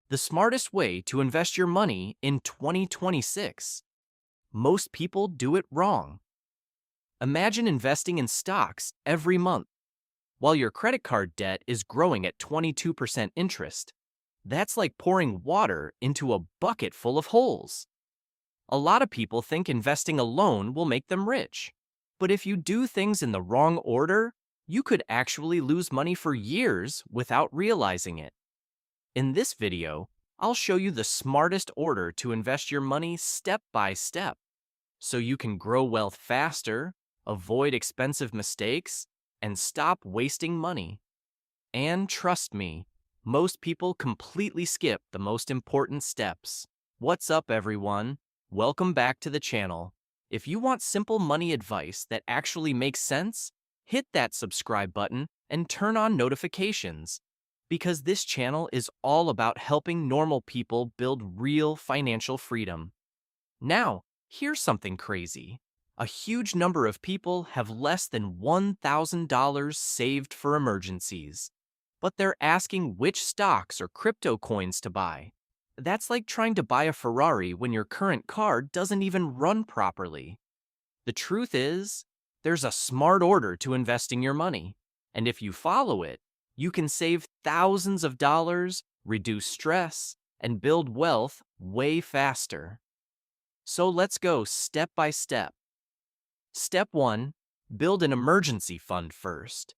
the smartest way to invest your money in 2026. Most people do it wrong. Imagine investing in stocks every month while your credit card debt is growing at 22% interest. That's like pouring water into a bucket full of holes. A lot of people think investing alone will make them rich. But if you do things in the wrong order, you could actually lose money for years without realizing it. In this video, I'll show you the smartest order to invest your money step by step, so you can grow wealth faster, avoid expensive mistakes, and stop wasting money. And trust me, most people completely skip the most important steps. What's up, everyone? Welcome back to the channel. If you want simple money advice that actually makes sense, hit that subscribe button and turn on notifications, because this channel is all about helping normal people build real financial freedom. Now, here's something crazy. A huge number of people have less than $1,000 saved for emergencies, but they're asking which stocks or crypto coins to buy. That's like trying to buy a Ferrari when your current car doesn't even run properly. The truth is, there's a smart order to investing your money, and if you follow it, you can save thousands of dollars, reduce stress, and build wealth way faster. So let's go step by step. Step 1. Build an emergency fund first.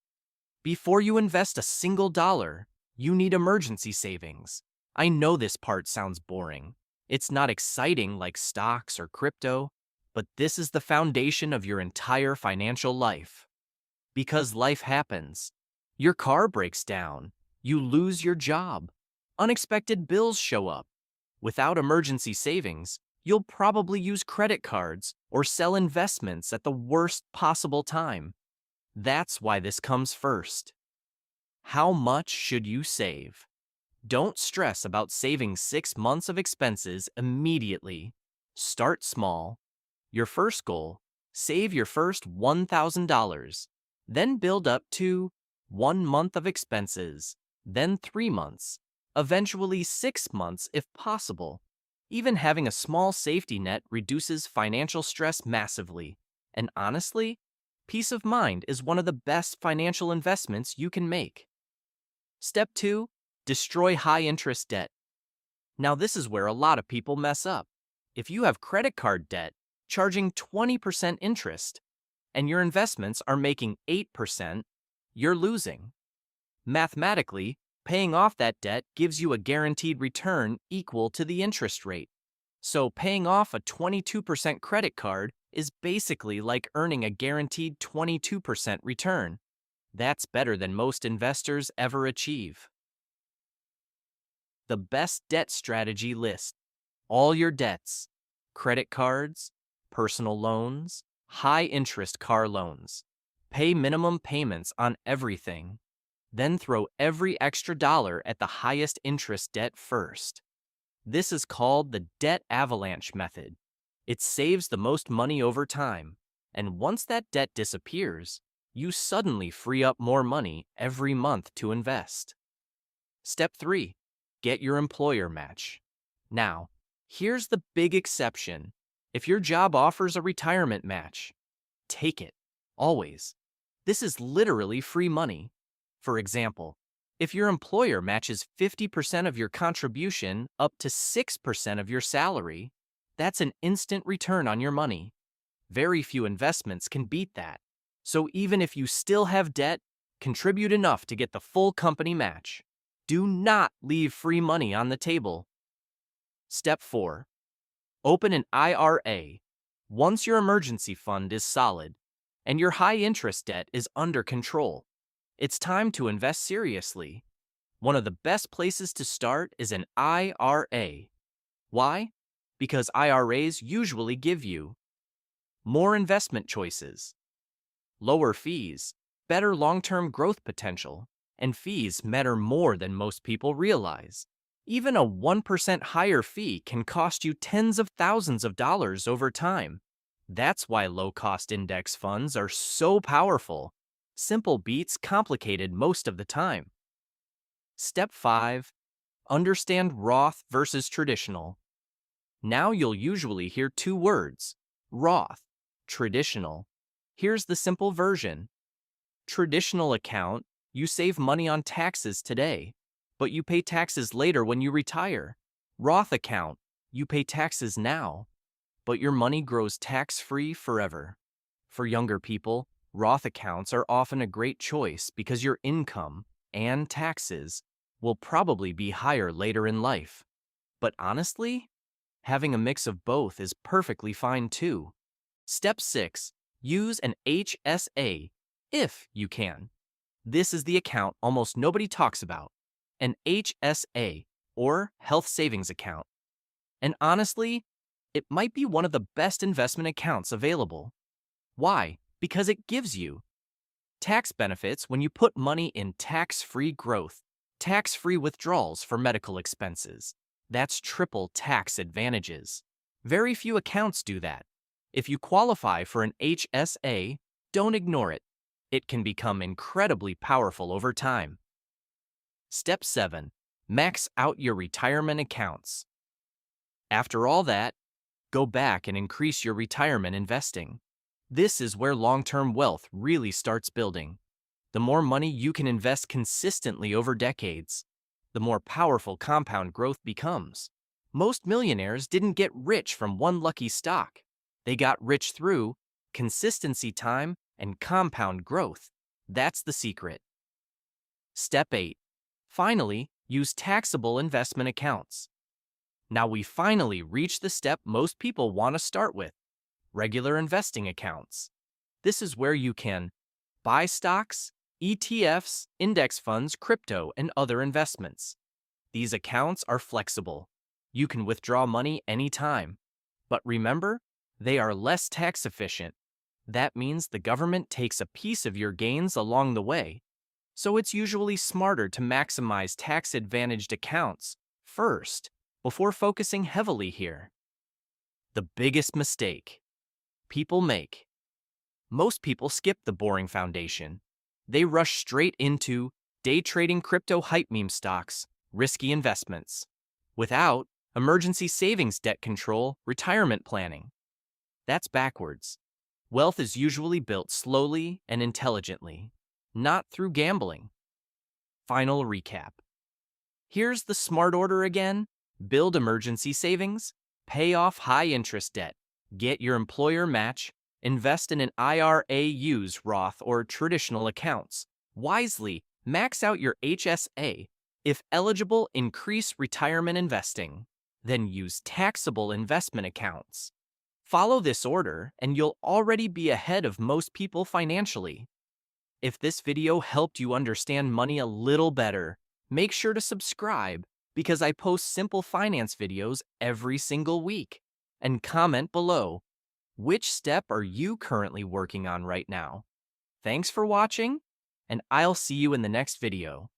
Before you invest a single dollar, you need emergency savings. I know this part sounds boring. It's not exciting like stocks or crypto, but this is the foundation of your entire financial life. Because life happens. Your car breaks down. You lose your job. Unexpected bills show up. Without emergency savings, you'll probably use credit cards or sell investments at the worst possible time. That's why this comes first. How much should you save? Don't stress about saving 6 months of expenses immediately. Start small. Your first goal, save your first $1,000. Then build up to 1 month of expenses, then 3 months, eventually 6 months if possible. Even having a small safety net reduces financial stress massively. And honestly, peace of mind is one of the best financial investments you can make. Step 2. Destroy high-interest debt. Now this is where a lot of people mess up. If you have credit card debt charging 20% interest, and your investments are making 8%, you're losing. Mathematically, paying off that debt gives you a guaranteed return equal to the interest rate. So paying off a 22% credit card is basically like earning a guaranteed 22% return. That's better than most investors ever achieve. The best debt strategy list. All your debts, credit cards, personal loans, high-interest car loans. Pay minimum payments on everything. Then throw every extra dollar at the highest interest debt first. This is called the debt avalanche method. It saves the most money over time, and once that debt disappears, you suddenly free up more money every month to invest. Step 3. Get your employer match. Now, here's the big exception. If your job offers a retirement match, take it, always. This is literally free money. For example, if your employer matches 50% of your contribution up to 6% of your salary, that's an instant return on your money. Very few investments can beat that. So even if you still have debt, contribute enough to get the full company match. Do not leave free money on the table. Step 4. Open an IRA. Once your emergency fund is solid and your high-interest debt is under control, it's time to invest seriously. One of the best places to start is an IRA. Why? Because IRAs usually give you more investment choices, lower fees, better long-term growth potential, and fees matter more than most people realize. Even a 1% higher fee can cost you tens of thousands of dollars over time. That's why low-cost index funds are so powerful. Simple beats complicated most of the time. Step 5. understand Roth versus traditional. Now you'll usually hear two words, Roth, traditional. Here's the simple version. Traditional account, you save money on taxes today, but you pay taxes later when you retire. Roth account, you pay taxes now, but your money grows tax-free forever. For younger people, Roth accounts are often a great choice because your income and taxes will probably be higher later in life. But honestly, having a mix of both is perfectly fine too. Step 6. Use an HSA if you can. This is the account almost nobody talks about, an HSA, or health savings account. And honestly, it might be one of the best investment accounts available. Why? Because it gives you tax benefits when you put money in tax-free growth, tax-free withdrawals for medical expenses. That's triple tax advantages. Very few accounts do that. If you qualify for an HSA, don't ignore it. It can become incredibly powerful over time. Step 7. Max out your retirement accounts. After all that, go back and increase your retirement investing. This is where long-term wealth really starts building. The more money you can invest consistently over decades, the more powerful compound growth becomes. Most millionaires didn't get rich from one lucky stock. They got rich through consistency, time, and compound growth. That's the secret. Step 8. Finally, use taxable investment accounts. Now we finally reach the step most people want to start with, regular investing accounts. This is where you can buy stocks, ETFs, index funds, crypto, and other investments. These accounts are flexible. You can withdraw money anytime. But remember, they are less tax efficient. That means the government takes a piece of your gains along the way. So it's usually smarter to maximize tax-advantaged accounts first, before focusing heavily here. The biggest mistake people make. Most people skip the boring foundation. They rush straight into day trading crypto hype meme stocks, risky investments, without emergency savings, debt control, retirement planning. That's backwards. Wealth is usually built slowly and intelligently, not through gambling. Final recap. Here's the smart order again. Build emergency savings, pay off high-interest debt, get your employer match, invest in an IRA, use Roth or traditional accounts. Wisely, max out your HSA. If eligible, increase retirement investing. Then use taxable investment accounts. Follow this order and you'll already be ahead of most people financially. If this video helped you understand money a little better, make sure to subscribe because I post simple finance videos every single week. And comment below, which step are you currently working on right now? Thanks for watching, and I'll see you in the next video.